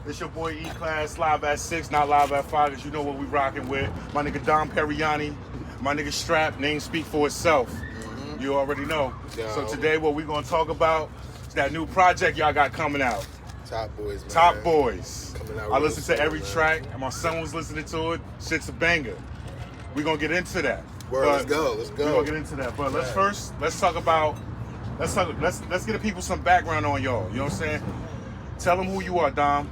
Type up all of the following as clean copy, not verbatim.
It's your boy E-Class, live at 6, not live at 5, because you know what we rocking with. My nigga Dom Periani, my nigga Strap, name speak for itself. You already know. Yo. So today what we gonna talk about is that new project y'all got coming out. Top Boys, man. Top Boys. Coming out I listened to soon, every man. track, and my son was listening to it. Shit's a banger. We gonna get into that. Word, let's go. Let's go. We gonna get into that. But let's talk about let's get the people some background on y'all. You know what I'm saying? Tell them who you are, Dom.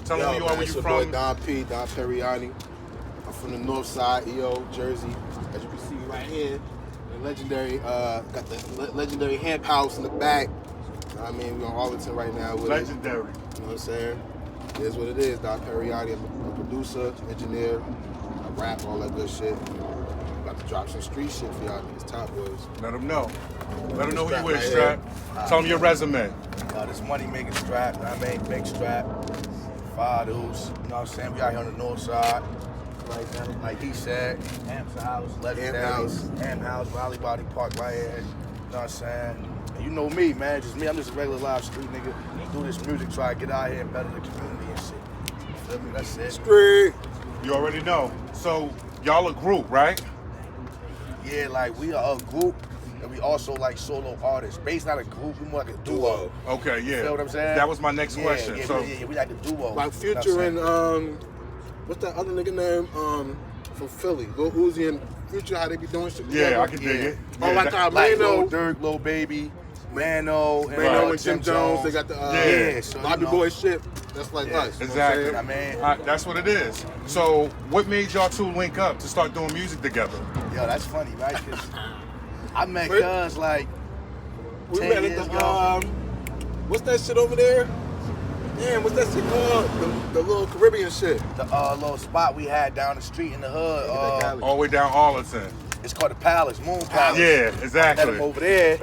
Tell them who you are, where you your from. boy Don Periani. I'm from the north side, EO, Jersey. As you can see right here, the legendary, got the legendary hemp house in the back. I mean, we're on Arlington right now with Legendary. it. You know what I'm saying? It is what it is. Don Periani, I'm a producer, engineer, I rap, all that good shit. About to drop some street shit for y'all niggas, Top Boys. Let them know. Let them know who you Strap is, right Strap. Tell them your resume. This money making strap, I make big strap, fathers, you know what I'm saying? We out here on the north side, like he said, Hamp's house, legendary, Ham house, Raleigh Body Park right here, you know what I'm saying? And you know me, man, just me, I'm just a regular live street nigga, do this music, try to get out here and better the community and shit. You feel me? That's it. Street. You already know. So y'all a group, right? Yeah, like we are a group. And we also like solo artists. Based not a group, we more like a duo. Okay, yeah. You know what I'm saying? That was my next question. Yeah, So we like the duo. Like Future You know what I'm saying? and what's that other nigga name from Philly? Lil Uzi and Future, how they be doing shit together? yeah, I can dig it. Oh, Yeah, like that- Like Mano, Lil Durk, Lil Baby, Mano, and Jim Jones. They got the Yeah, so, Bobby you know. Boy shit. That's like Yeah, us. You know exactly. what I'm saying? I mean, that's what it is. So what made y'all two link up to start doing music together? yo, that's funny, right? 'Cause I met Wait. Cuz like We 10 met years at the ago. what's that shit over there? Damn, what's that shit called? The little Caribbean shit. The little spot we had down the street in the hood. All the way down Arlington. It's called the Palace, Moon Palace. Yeah, I met him exactly. over there,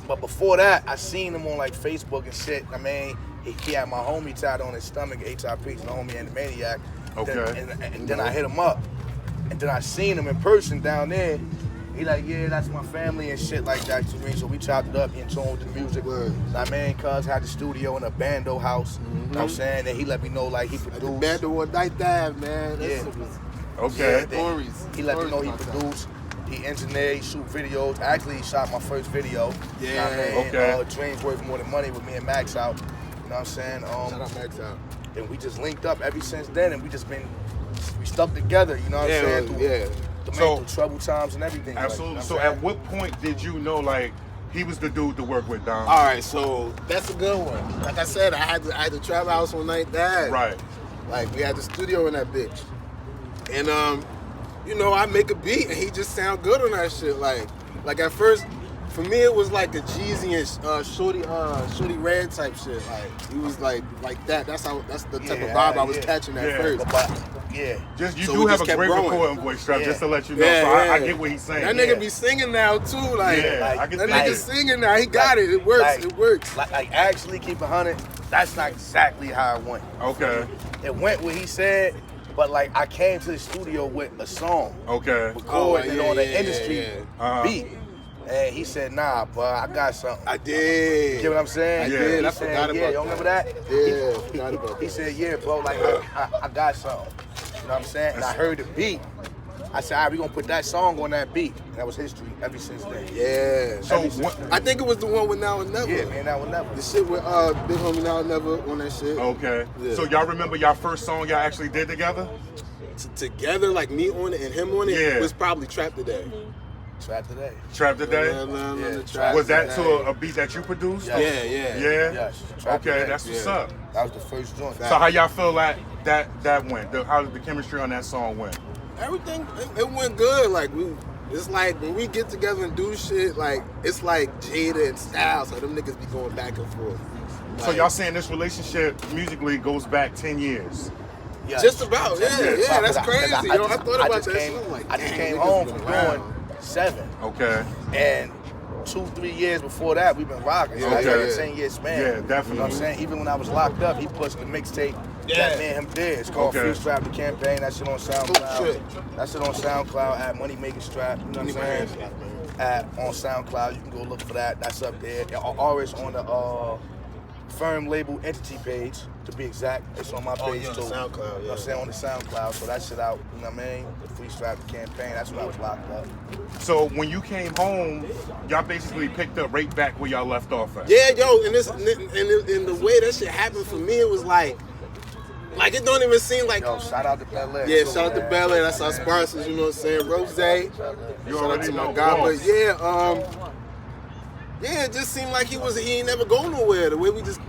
but before that, I seen him on like Facebook and shit. I mean, he had my homie tied on his stomach, HIP, the homie and the Maniac. Okay. And then I hit him up, and then I seen him in person down there. He like, yeah, that's my family and shit like that. You mean? So we chopped it up in tune with the music. Word. My man, Cuz had the studio in a bando house. You know what I'm saying? And he let me know like he The produced. band one night dive, man. That Yeah. shit was Okay. Yeah, stories. He let me know he Stories about produced, he engineered, he shoot videos. Actually, he shot my first video. Yeah. You know what I mean? Okay. Dreams Worth More Than Money with me and Max out. You know what I'm saying? Shout out Max out. And we just linked up ever since then, and we stuck together. You know what I'm saying? Through, yeah. through troubled times and everything. like, Absolutely. you know So what I'm at what point did you know like he was the dude to work with, Dom? All right, so that's a good one. Like I said, I had the trap house one night dive. Right. Like we had the studio in that bitch, and you know, I make a beat and he just sound good on that shit. Like at first, for me it was like a Jeezy and Shorty Red type shit. Like he was like that. That's the type of vibe I was catching at first. yeah. Just you So do we have just a kept great growing. recording voice, Strap, Yeah. just to let you know. Yeah, so I yeah. get what he's saying. That nigga be singing now too. Like Yeah, I can that dig nigga it. singing now. He got it. It works. It works. Like actually keep 100. That's not exactly how it went. Okay. It went what he said, but like I came to the studio with a song. Okay. Recording it on the industry Uh-huh. beat. And he said, nah, but I got something. I did. You know what I'm saying? I did. He I said, forgot yeah, about you remember that? Yeah, I forgot about He that. said, yeah, bro, like I got something. You know what I'm saying? And I heard the beat. I said, all right, we gonna put that song on that beat. And that was history ever since then. Yeah. So I think it was the one with Now or Never. Yeah, man, that will never. The shit with Big Homie Now or Never on that shit. Okay. Yeah. So y'all remember y'all first song y'all actually did together? Together, like me on it and him on it, Yeah. was probably Trap Today. Trap today. Trap Today? Yeah, Trap Was that Today. to a beat that you produced? Yeah. Yeah. Yeah? Yes. Trap Okay, Today. that's what's Yeah. up. That was the first joint. So how y'all feel like that went? How did the chemistry on that song went? Everything, it went good. Like it's like when we get together and do shit, like it's like Jada and Styles, so them niggas be going back and forth. So Like, y'all saying this relationship musically goes back 10 years? Yes. just about, yeah, that's But crazy. I Yo, I thought about just that came, shit. I'm like, I just damn, came niggas home been from around. doing 7. Okay. And 2-3 years before that, we've been rocking. So Okay. that's like a 10-year span. Yeah, You know what definitely. I'm saying? Even when I was locked up, he pushed the mixtape Yeah. that me and him did. It's called Okay. Free Strap the Campaign. That shit on Oh, SoundCloud. shit. That shit on SoundCloud at Money Making Strap. You know what I'm saying? On SoundCloud, you can go look for that. That's up there. Or it's on the Firm Label Entity page, to be exact. It's on my page too. SoundCloud, You know what I'm saying, on the SoundCloud, so that shit out, you know what I mean? The Free Strap campaign, that's when I was locked up. So when you came home, y'all basically picked up right back where y'all left off at. Yeah, yo, and the way that shit happened for me, it was like it don't even seem like. Yo, shout out to Belaire. Yeah, too, shout out to man. Belaire. That's our sponsors, you know what I'm saying? Rose. You Shout out already to my know. guy, Boss. but yeah, it just seemed like he ain't never go nowhere. The way we just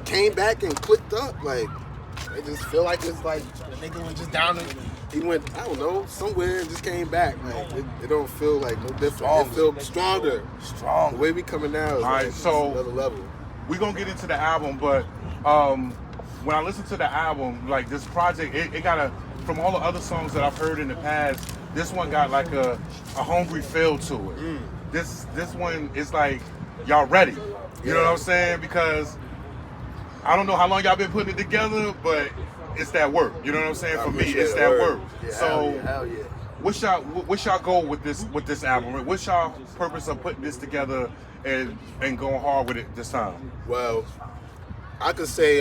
came back and clicked up, like I just feel like it's like the nigga was just down. He went, I don't know, somewhere and just came back. Like it don't feel like no different. Stronger. It feels stronger. Strong. The way we coming now is Alright, like so- another level. We're gonna get into the album, but when I listen to the album, like this project, it got from all the other songs that I've heard in the past, this one got like a hungry feel to it. This one is like y'all ready. You know what I'm saying? Because I don't know how long y'all been putting it together, but it's that work. You know what I'm saying? I For me, appreciate it's the that word. work. Yeah, So hell yeah. what's y'all goal with this album? What's y'all purpose of putting this together and going hard with it this time? Well, I could say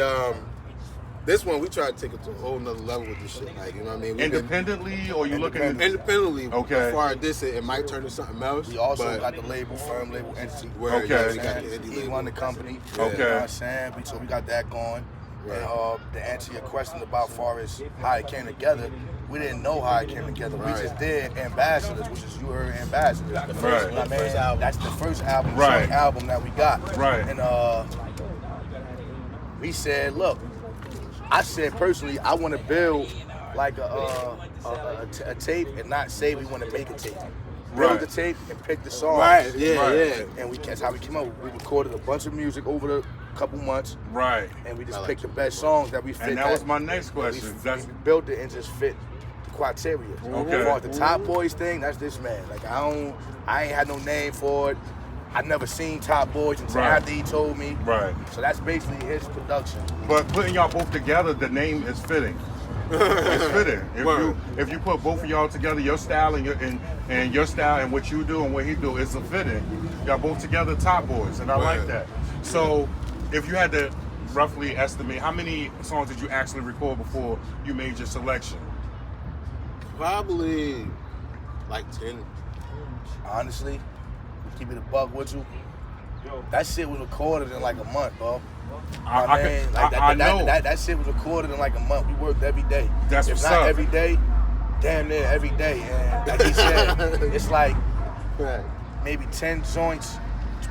this one we try to take it to a whole nother level with this shit. Like, you know what I mean? We've been- Independently, or you looking at independently. Okay. As far as this, it might turn to something else. We also but got the label, Firm Label Entity. Where, Okay. yeah, You we know got what the I'm saying? indie He label. run the company. Okay. You know what I'm saying? So we got that going. Right. And to answer your question about far as how it came together, we didn't know how it came together. Right. We just did Ambassadors, which is you heard Ambassadors. Right. You know what I mean? That's the first album, Right. joint album that we got. Right. And we said, look, I said personally, I want to build like a tape and not say we want to make a tape. Build Right. the tape and pick the songs. Right, yeah, Right. yeah. And that's how we came up. We recorded a bunch of music over the couple months, right? and we just picked the best songs that we fit. And that was my next question. We That's built it and just fit the criteria. Okay. As far as the Top Boys thing, that's this man. Like I ain't had no name for it. I never seen Top Boys until Right. after he told me. right. So that's basically his production. But putting y'all both together, the name is fitting. It's fitting. Word. If you put both of y'all together, your style and your style and what you do and what he do, it's a fitting. Y'all both together, Top Boys, and I like Word. that. So, if you had to roughly estimate, how many songs did you actually record before you made your selection? Probably like 10. Honestly, to keep it a buck with you, that shit was recorded in like a month, bro. I know. That shit was recorded in like a month. We worked every day. That's if what's not up. every day, damn near every day. And like he said, it's like Right. maybe 10 joints,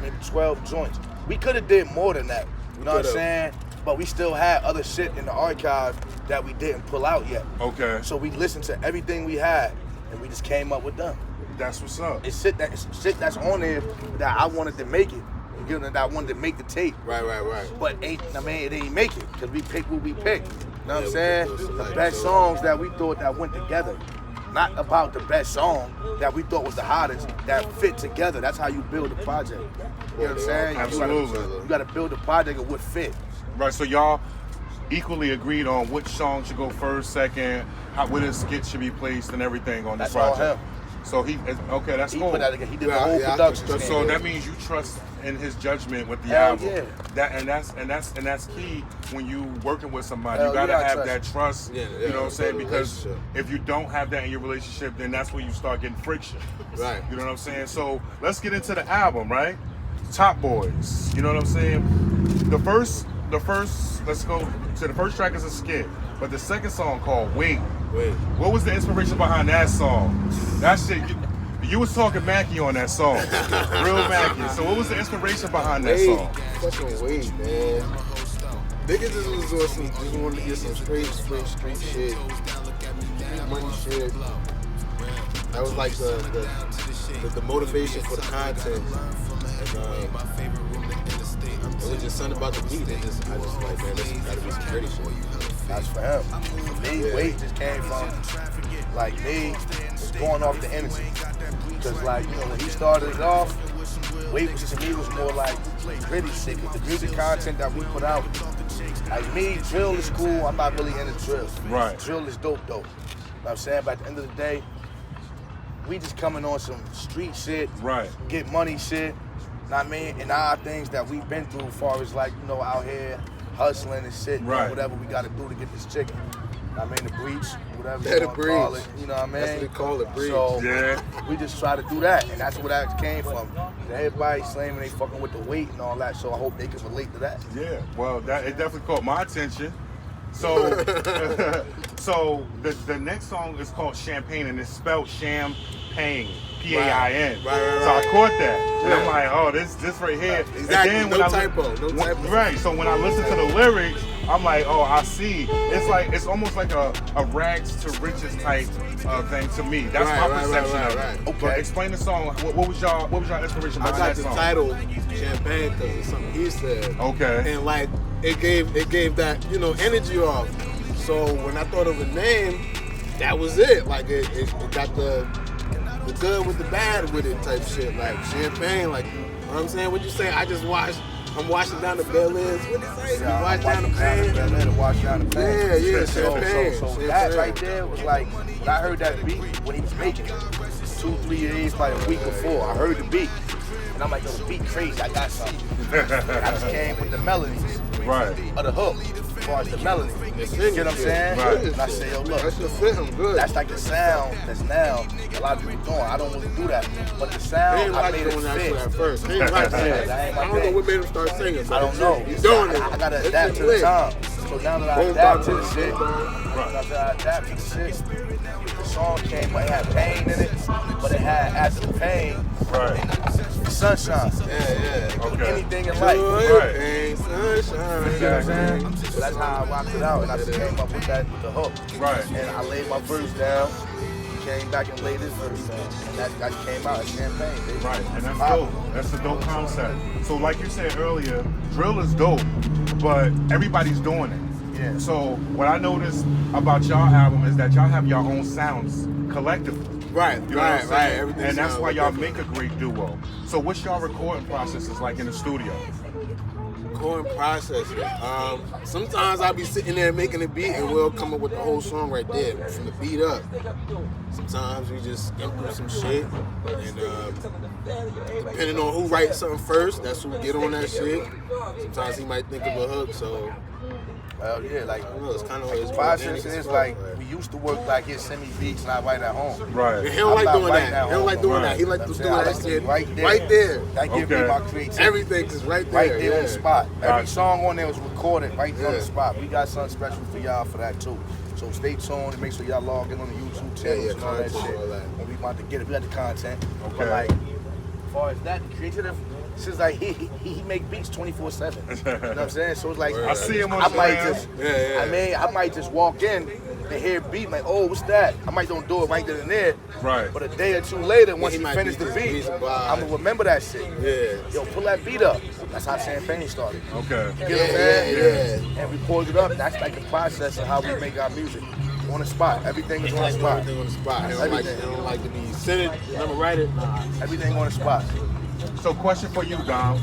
maybe 12 joints. We could have did more than that. You know what I'm Could've. saying? But we still had other shit in the archive that we didn't pull out yet. Okay, So we listened to everything we had, and we just came up with them. that's what's up. It's shit that's on there that I wanted to make it. You know, that I wanted to make the tape. Right. But it didn't make it because we picked what we picked. You know what I'm Yeah, saying? we picked those The selects, best so- songs that we thought that went together. Not about the best song that we thought was the hottest that fit together. That's how you build a project. You know what I'm saying? Absolutely. You gotta build a project of what fit. Right, so y'all equally agreed on which song should go first, second, where the skit should be placed, and everything on That's the all project. him. So okay, that's He cool. put that together. He did the Yeah, whole yeah, I production. trust scheme. So that means you trust in his judgment with the Hell album. yeah. That's key when you working with somebody. Hell You gotta yeah, I have trust. that trust. Yeah, you know what I'm saying? build a Because relationship. if you don't have that in your relationship, then that's when you start getting friction. Right. You know what I'm saying? So let's get into the album, right? Top Boys. You know what I'm saying? The first. Let's go to the first track is a skit, but the second song called Wait. Wait. What was the inspiration behind that song? That shit, you was talking Maken on that song. Real Maken. So what was the inspiration behind that song? Fucking wait, man. Niggas just was on some, just wanted to get some straight street shit. Money shit. That was like the motivation for the content. And it was just something about the beat. I just like, man, this gotta be some pretty shit. That's for him. For me, Yeah. Wait just came from, like, me going off the energy. Because, like, you know, when he started it off, Wait was, to me, was more like gritty shit. Because the music content that we put out, like me, drill is cool. I'm not really into drill. Right. Drill is dope, though. You know what I'm saying? But at the end of the day, we just coming on some street shit, Right. get money shit. know what I mean? And our things that we've been through as far as like, you know, out here hustling and shit, Right. doing whatever we gotta do to get this chicken. I mean, the breach, whatever Yeah, you the want to call breach. it. You know what I mean? That's what they call it, breach. So Yeah. we just try to do that, and that's where that came from. Everybody slamming, they fucking with the weight and all that. So I hope they can relate to that. Yeah, well, that it definitely caught my attention. So, so the next song is called Champagne, and it's spelled Champagne, P-A-I-N. Right. So I caught that, and I'm Yeah. like, oh, this right here. Exactly. And No when typo. No typo. Right. So when I listen to the lyrics, I'm like, oh, I see. It's almost like a rags to riches type thing to me. That's my perception of it. Right. Okay. But explain the song. What was y'all inspiration I behind got that the song? title Champagne because it's something he said. Okay. And like it gave that, you know, energy off. So when I thought of a name, that was it. Like it got the good with the bad with it type shit. Like champagne, like, you know what I'm saying? What you say? I'm washing down the Belaire. What you say? Yeah, Wash down the Belaire pain. to wash down the pain. Yeah, So champagne. that right there was like, when I heard that beat, when he was making it, 2-3 days, like a week before, I heard the beat. And I'm like, yo, the beat crazy, I got something. And I just came with the melodies Right. of the hook, as far as the melody. You singing get what I'm shit. saying? Right. And I say, yo, look, That should fit him good. that's like the sound that's now a lot of people doing. I don't really do that. But the He sound, ain't I like made it doing that shit at fit. first. He ain't like Yeah, that. that ain't my I don't know thing. what made him start singing. I don't know. He's doing it. I gotta That adapt shit to the lit. time. So now that I Boom, adapt to bam, the boom, shit, bam. after I adapt to the shit, the song came, it had pain in it, but it had, after the pain, Right. sunshine. Yeah. Okay. Anything in life. Right. Pain, sunshine. You know what I'm saying? So that's how I rocked it out, and I just came up with that with the hook. Right. And I laid my verse down. Came back and laid his verse down, and that came out as champagne. Baby. Right, and that's dope. That's a dope concept. So like you said earlier, drill is dope, but everybody's doing it. Yeah. So what I noticed about y'all album is that y'all have your own sounds collectively. Right, You know what I'm right. saying? Everything And that's sounds why y'all different. make a great duo. So what's y'all recording processes like in the studio? Recording process. Sometimes I'll be sitting there making a beat and we'll come up with the whole song right there from the beat up. Sometimes we just improve some shit, and depending on who writes something first, that's who get on that shit. Sometimes he might think of a hook, so Well, yeah, like I don't know. It's kind of the process is like we used to work like his semi beats and I write at home. Right. he don't I'm like not doing writing that. at He don't like home, doing right. that. He like to do I'm saying, I that like to shit be right there. Right there. That gives me Okay. my creativity. Everything is right there. Right there on yeah. the spot. Every Gotcha. song on there was recorded right there on the Yeah. spot. We got something special for y'all for that too. So stay tuned and make sure y'all log in on the YouTube channels Yeah, and all that content, shit. all that. And we about to get it. We got the content. Okay. But like, as far as that, the creative, since like he make beats 24/7. You know what I'm saying? So it's like I see him on I the might gram. just Yeah. I might just walk in and hear a beat like, oh, what's that? I might don't do it right then and there. Right. But a day or two later, once he he might finish be the just beat, reason why. I'm gonna remember that shit. Yeah. Yo, pull that beat up. That's how Champagne started. Okay. You know what I'm saying? Yeah. And we pulled it up. That's like the process of how we make our music. On the spot. Everything is on the spot. Everything on the spot. He don't like to be sitting. Never write it. Everything on the spot. So question for you, Dom.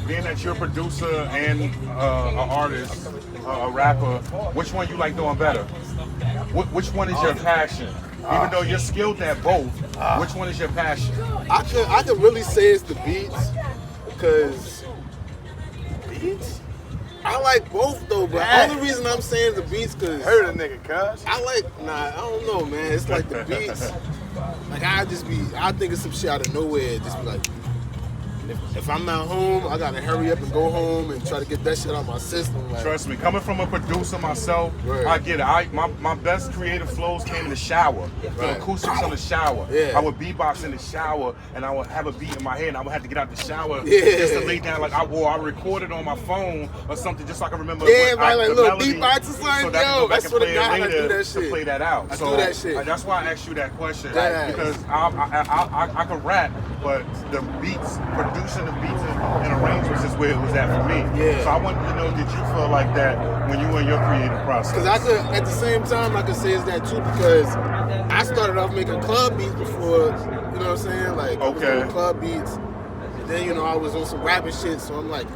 Being that you're a producer and an artist, a rapper, which one you like doing better? Which one is your passion? Even though you're skilled at both, which one is your passion? I could really say it's the beats, because Beats? I like both though. But Yeah. the only reason I'm saying the beats, because Heard a nigga, cuz. I don't know, man. It's like the beats. Like I think it's some shit out of nowhere. Just be like, if I'm not home, I gotta hurry up and go home and try to get that shit out of my system. Like, Trust me, coming from a producer myself, Right. I get it. My best creative flows came in the shower. The Right. acoustics in the shower. Yeah. I would beatbox in the shower, and I would have a beat in my head, and I would have to get out the shower Yeah. just to lay down. Like I recorded on my phone or something, just so I can remember. Yeah, what right, like the little melody, beatbox or something. So that I can Yo, go back that's and what play a it guy, I later do that to shit. play that out. I so do that shit. That's why I asked you that question, Yeah. because I can rap, but the beats, producing the beats and arrangements is where it was at for me. Yeah. So I wanted to know, did you feel like that when you were in your creative process? Because I could, at the same time, I could say it's that too, because I started off making club beats before, you know what I'm saying? Like, I was Okay. doing club beats. And then, you know, I was on some rapping shit, so I'm like,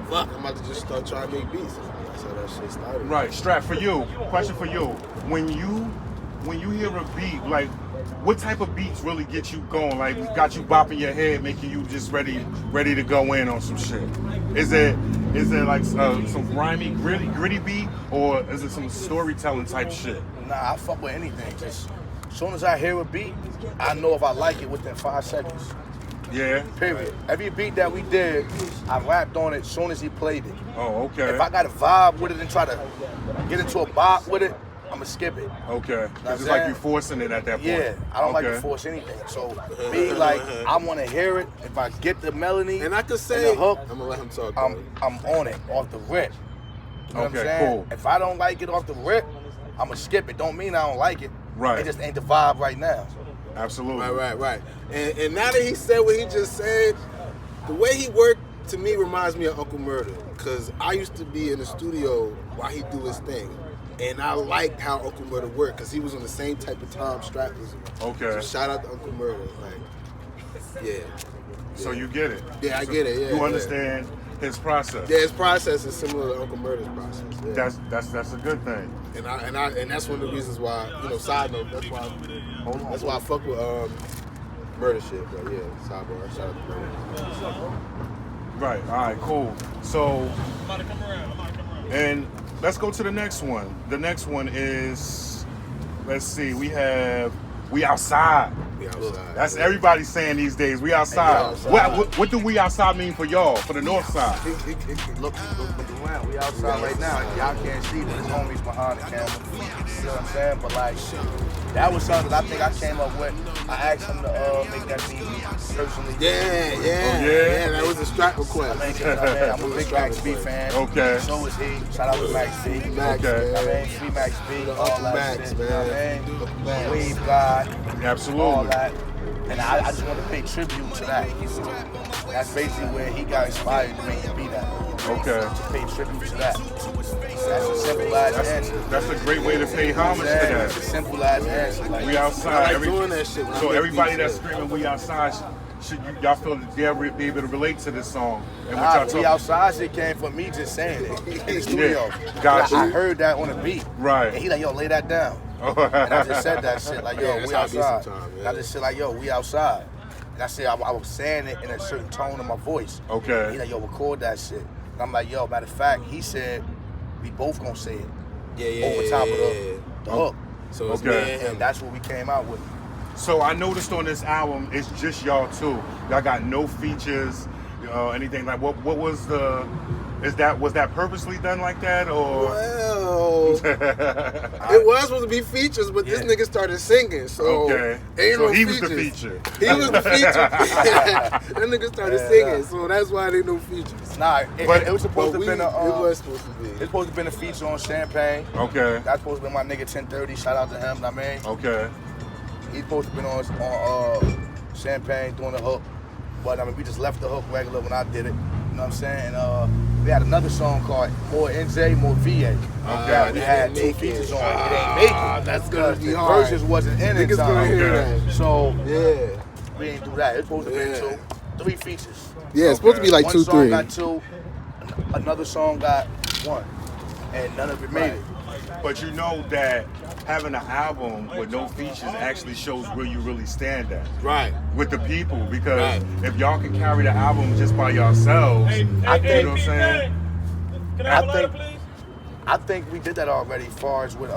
fuck, I'm about to just start trying to make beats. That's how that shit started. Right, Strap, for you, question for you. When you hear a beat, like, what type of beats really get you going? Like, got you bopping your head, making you just ready to go in on some shit? Is it like some grimy, gritty beat, or is it some storytelling type shit? Nah, I fuck with anything. Just as soon as I hear a beat, I know if I like it within 5 seconds. Yeah. Period. Every beat that we did, I rapped on it as soon as he played it. Oh, okay. If I got a vibe with it and try to get into a bop with it, I'ma skip it. Okay. It's like you forcing it at that point. Yeah, I don't like to force anything. So me, like, I want to hear it. If I get the melody and I could say, and the hook, I'm gonna let him talk. I'm on it off the rip. You know what I'm saying? Cool. If I don't like it off the rip, I'ma skip it. Don't mean I don't like it. Right. It just ain't the vibe right now. Absolutely. Right. And now that he said what he just said, the way he worked to me reminds me of Uncle Murder. Cause I used to be in the studio while he do his thing. And I liked how Uncle Murder worked because he was on the same type of time strap as me. Okay. So shout out to Uncle Murder. Like, yeah. So you get it. Yeah, I get it. Yeah. You understand his process. Yeah, his process is similar to Uncle Murder's process. Yeah. That's a good thing. And that's one of the reasons why, side note, that's why I fuck with Murder shit. But yeah, sidebar, shout out to Murder. Right. All right. Cool. So, and let's go to the next one. The next one is, let's see, we outside. We outside. That's everybody saying these days. We outside. What do we outside mean for y'all? For the north side? Look around. We outside right now. Y'all can't see, but his homies behind the camera. You know what I'm saying? But like, that was something that I think I came up with. I asked him to make that beat personally. Yeah. That was a strap request. I'm a big Max B fan. Okay. So is he. Shout out to Max B. Okay. Free Max B. All that Max, shit. man. Wave God. Absolutely. All that. And I just want to pay tribute to that. That's basically where he got inspired to make the beat at. Okay. To pay tribute to that. That's a simple ass answer. That's a great way to pay homage to that. It's a simple ass answer. Like, We outside. I like doing that shit. So everybody that's screaming "We outside," y'all feel that they'll be able to relate to this song? And what y'all talking? We outside shit came from me just saying it in the studio. Gotcha. I heard that on the beat. Right. And he like, yo, lay that down. And I just said that shit like, yo, we outside. And I just said like, yo, we outside. And I said I was saying it in a certain tone of my voice. Okay. He like, yo, record that shit. And I'm like, yo, matter of fact, he said we both gonna say it. Over top of the hook. So it's Okay. And that's what we came out with. So I noticed on this album, it's just y'all two. Y'all got no features, anything like. What was the? Was that purposely done like that, or? Well, it was supposed to be features, but this nigga started singing, so okay. ain't So no he features. was the feature. He was the feature. That nigga started singing, so that's why there ain't no features. Nah, it was supposed to have been it was supposed to be. It's supposed to have been a feature on Champagne. Okay. That's supposed to be my nigga 1030. Shout out to him, I mean. Okay. He's supposed to have been on Champagne doing the hook. But I mean, we just left the hook regular when I did it. You know what I'm saying? We had another song called More NJ, More VA. Okay. We had 2 features on it. It ain't making. That's gonna be the hard. verses wasn't in it. Niggas gonna hear that. So Yeah. we ain't do that. It's supposed to be 3 features. Yeah, it's supposed to be like One 2, song 3. got 2, another song got 1, and none of it made it. But you know that having an album with no features actually shows where you really stand at. Right. With the people, because if y'all can carry the album just by yourselves, you know what I'm saying? Can I have a lighter, please? I think we did that already, as far as with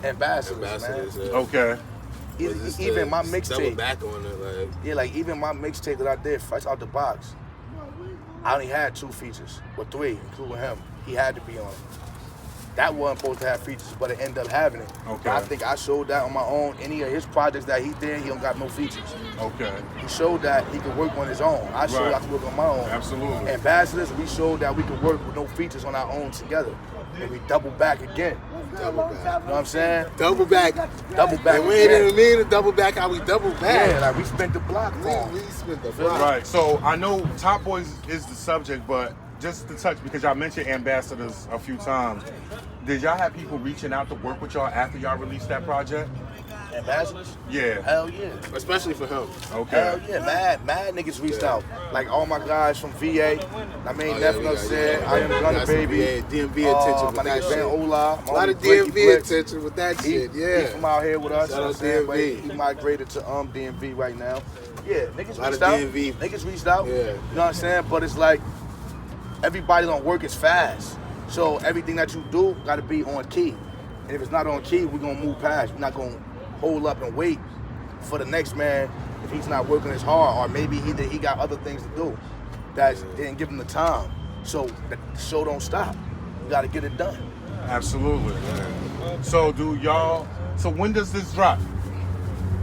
ambassadors, man. Okay. Even my Double mixtape, back on it, like. even my mixtape that I did fresh out the box, I only had 2 features, or 3, including him. He had to be on it. That wasn't supposed to have features, but it ended up having it. Okay. I think I showed that on my own. Any of his projects that he did, he don't got no features. Okay. He showed that he could work on his own. I showed I could work on my own. Absolutely. Ambassadors, we showed that we could work with no features on our own together. And we double back again. Double back. You know what I'm saying? Double back. Double back. And we ain't even mean to double back how we double back. Yeah, like we spent the block on. We spent the block. Right. So I know Top Boys is the subject, but just to touch, because y'all mentioned ambassadors a few times, did y'all have people reaching out to work with y'all after y'all released that project? Ambassadors? Yeah. Hell yeah. Especially for him. Okay. Hell yeah, mad niggas reached out. Like all my guys from VA. I mean, definitely said, I am Gunna Baby. DMV attention my with that nigga Ben shit. Ola. A lot of DMV attention with that shit, yeah. He from out here with us. Shout out you know what I'm saying? DMV. But he migrated to DMV right now. Yeah, niggas Lot reached of out. DMV. Niggas reached out. Yeah. You know what I'm saying? But it's like, everybody don't work as fast. So everything that you do gotta be on key. And if it's not on key, we're gonna move past. We're not gonna hold up and wait for the next man if he's not working as hard, or maybe he got other things to do that didn't give him the time. So the show don't stop. You gotta get it done. Absolutely. So so when does this drop?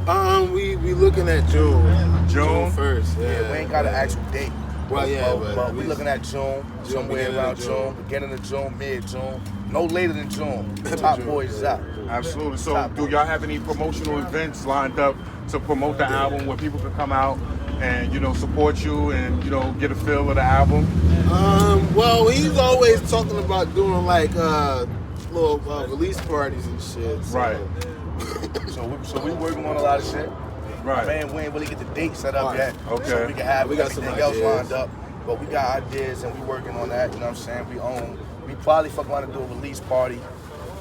We looking at June. June? 1st. Yeah, we ain't got an actual date. Well, yeah, but we looking at June, somewhere beginning around of June. beginning of June, mid-June, no later than June. Top Boys is out. Absolutely. So Top do y'all have any promotional events lined up to promote the album where people can come out and, support you and, get a feel of the album? Well, he's always talking about doing like little release parties and shit. So. Right. So we working on a lot of shit. Right. Man, we ain't really get the date set up yet. Okay. So we can have We got some everything else ideas. lined up. But we got ideas and we working on that, you know what I'm saying? We probably want to do a release party.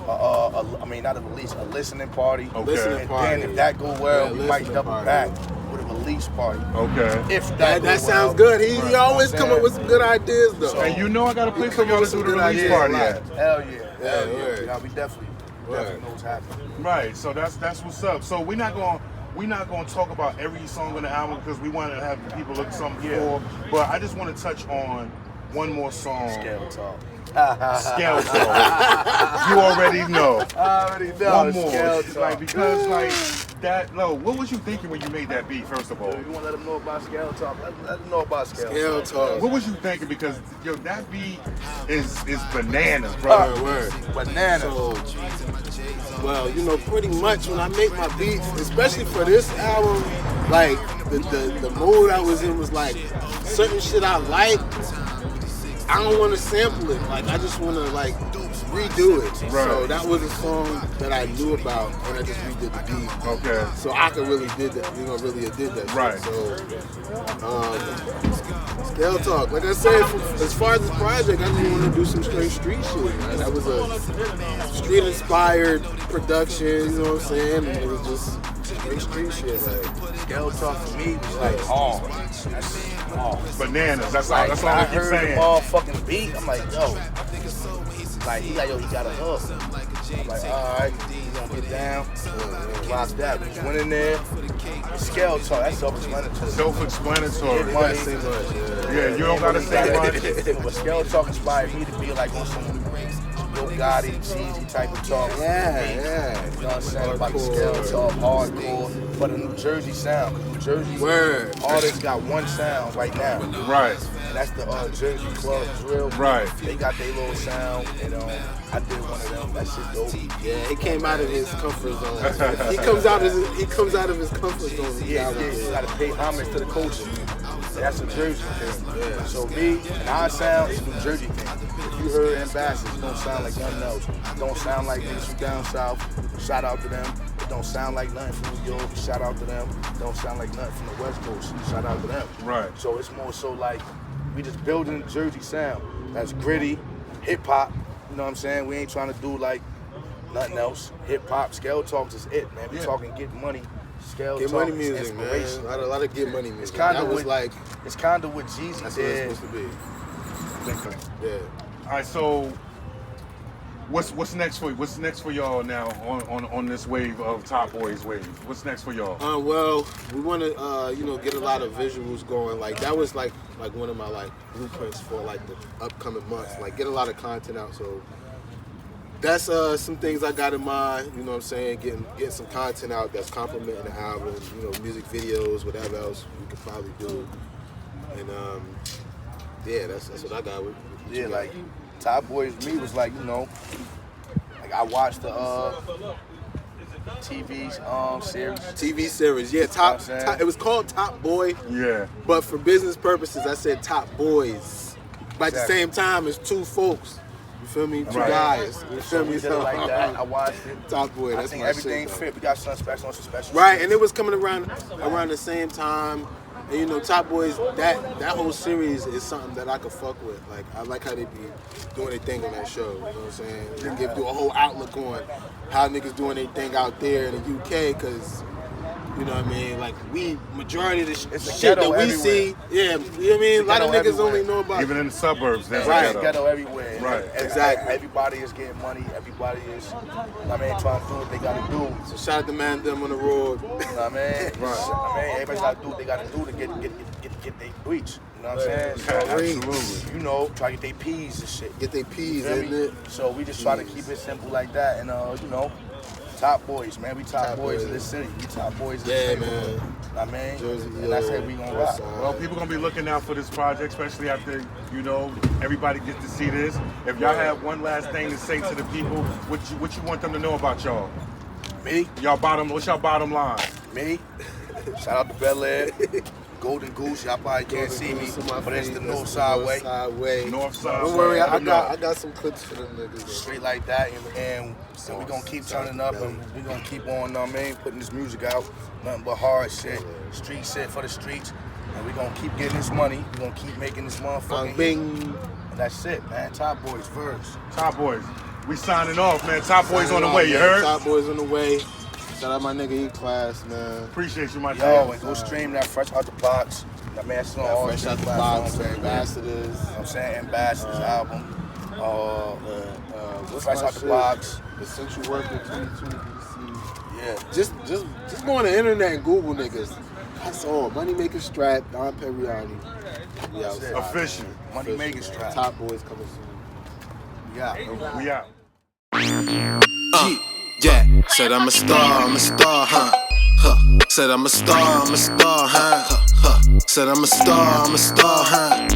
Not a release, a listening party. Okay. Listening And party. then if that go well, Yeah, we might listening double party. back with a release party. Okay. If That go sounds well. good. He always come up with some good ideas though. And I got a place for come y'all up to with do the some good release ideas. party Yeah. at. Hell yeah. Hell yeah. word. You know, we definitely know what's happening. Right. So that's what's up. So we're not gonna talk about every song on the album because we want to have people look something for. But I just want to touch on one more song. Scale talk. Scale Talk. You already know. I already know. One more. Scale It's talk. like because that. No, what was you thinking when you made that beat? First of all, You want to let them know about Scale Talk? Let them know about Scale Scale talk. what was you thinking? Because that beat is bananas, bro. Word. Banana. So, well, pretty much when I make my beats, especially for this album, like the mood I was in was like certain shit I like. I don't want to sample it. Like I just want to like redo it. Right. So that was a song that I knew about, and I just redid the beat. Okay. So I could really did that. Really did that. Right. So, Scale Talk. Like I said, as far as this project, I just want to do some straight street shit. Man. That was a street-inspired production. You know what I'm saying? And it was just straight street shit. Like, Scale Talk for me was like hard. That's hard. Bananas. That's Like, all when I I keep heard the saying. motherfucking beat, I'm like, yo. Like, he got a hook. I'm like, alright, he's gonna get down. Drop that. We just went in there. Scale Talk, that's self-explanatory. Self-explanatory. Get money. say much. Yeah, you don't gotta say much. But Scale Talk inspired me to be like on some Yo Gotti, cheesy type of talk. Yeah. You know what I'm saying? About the Scale Talk, hardcore, but a New Jersey sound. 'Cause New Jersey Word. artists got one sound right now. Right. And that's the Jersey Club Drill. Right. They got their little sound, and I did one of them. That shit dope. Yeah, he came out of his comfort zone. He comes out of his comfort zone. Yeah, you gotta pay homage to the culture. That's a Jersey thing. Yeah. So me and our sound is a New Jersey thing. If you heard Ambassadors, it don't sound like nothing else. It don't sound like niggas from down south. Shout out to them. It don't sound like nothing from New York. Shout out to them. It don't sound like nothing from the West Coast. Shout out to them. Right. So it's more so like we just building a Jersey sound that's gritty, hip hop. You know what I'm saying? We ain't trying to do like nothing else. Hip hop, Scale Talks is it, man. We talking get money. Scale Get Talk money is music, man. inspiration. A lot of get money music. It's kind That of was like it's kind of what Jeezy that's what did. it's supposed to be. Yeah. All right. So, what's next for you? What's next for y'all now on this wave of Top Boys wave? What's next for y'all? Well, we want to get a lot of visuals going. Like that was like one of my like blueprints for like the upcoming months. Like get a lot of content out. So that's some things I got in mind. You know what I'm saying? Getting some content out that's complimenting the album. Music videos, whatever else we could probably do. And yeah, that's what I got with. what you Yeah, got. like Top Boys to me was like, like I watched the TV's series. TV series, yeah. You know what I'm saying? It was called Top Boy. Yeah. But for business purposes, I said Top Boys. But at the Exactly. same time, it's two folks You feel me? Two Right. guys. You feel me? We did it like that. I watched it. Top Boy, I that's think my everything shit, fit. We got something special on some special. Right, shit. and it was coming around the same time. And you know, Top Boys, that whole series is something that I could fuck with. Like, I like how they be doing their thing on that show. You know what I'm saying? They give you a whole outlook on how niggas doing their thing out there in the UK, because, you know what I mean? Like, majority of the It's a shit that ghetto we everywhere. see, yeah, you know what I mean? A lot of ghetto niggas only everywhere. know about Even in the suburbs, there's Right. a ghetto. Ghetto everywhere. Right. Exactly. Everybody is getting money. Everybody is, I mean, trying to do what they gotta do. So shout out to Man Them on the road. You know what I mean? Right. I mean, everybody's gotta do what they gotta do to get their reach. You know what I'm saying? Absolutely. You know, try to get their P's and shit. Get their peas, Feel isn't me? it? So we just try to keep it simple like that, and you know, top boys, man. We top boys boys. in this city. We top boys in Yeah, this man. neighborhood. I mean, Jersey, and that's it. We gonna rock. Well, people gonna be looking out for this project, especially after, you know, everybody gets to see this. If y'all have one last thing to say to the people, what you want them to know about y'all? Me, What's y'all bottom line? me. Shout out to Belaire, Golden Goose. Y'all probably can't see me, but it's the North Side way. North side. Don't worry, I Let them know. got some clips for them niggas. Straight like that, and we gonna keep turning up, and we gonna keep on, know what I mean, putting this music out, nothing but hard shit, street shit for the streets, and we gonna keep getting this money, we gonna keep making this motherfucking hit. Bing. And that's it, man. Top Boys verse. Top Boys. We signing off, man. Top Boys on the way, you heard? Top Boys on the way. Shout out my nigga E-Class, man. Appreciate you, my Yo, G. and go stream that Fresh Out the Box. That man, it's on all Fresh streaming out the box, platforms, man. Ambassadors. You know what I'm saying? Ambassadors album. What's Fresh my Out the shit? Box. Essential Worker 22 DC. Yeah. Just go on the internet and Google niggas. That's all. Moneymaker Strap, Don Periani. We outside, Official. man. Money Making Strap. Top Boys coming soon. Yeah. We out. Yeah, said I'm a star, huh? Said I'm a star, huh? Said I'm a star, huh?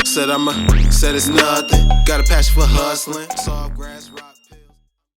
Said it's nothing. Got a passion for hustling. Soft grass, rock.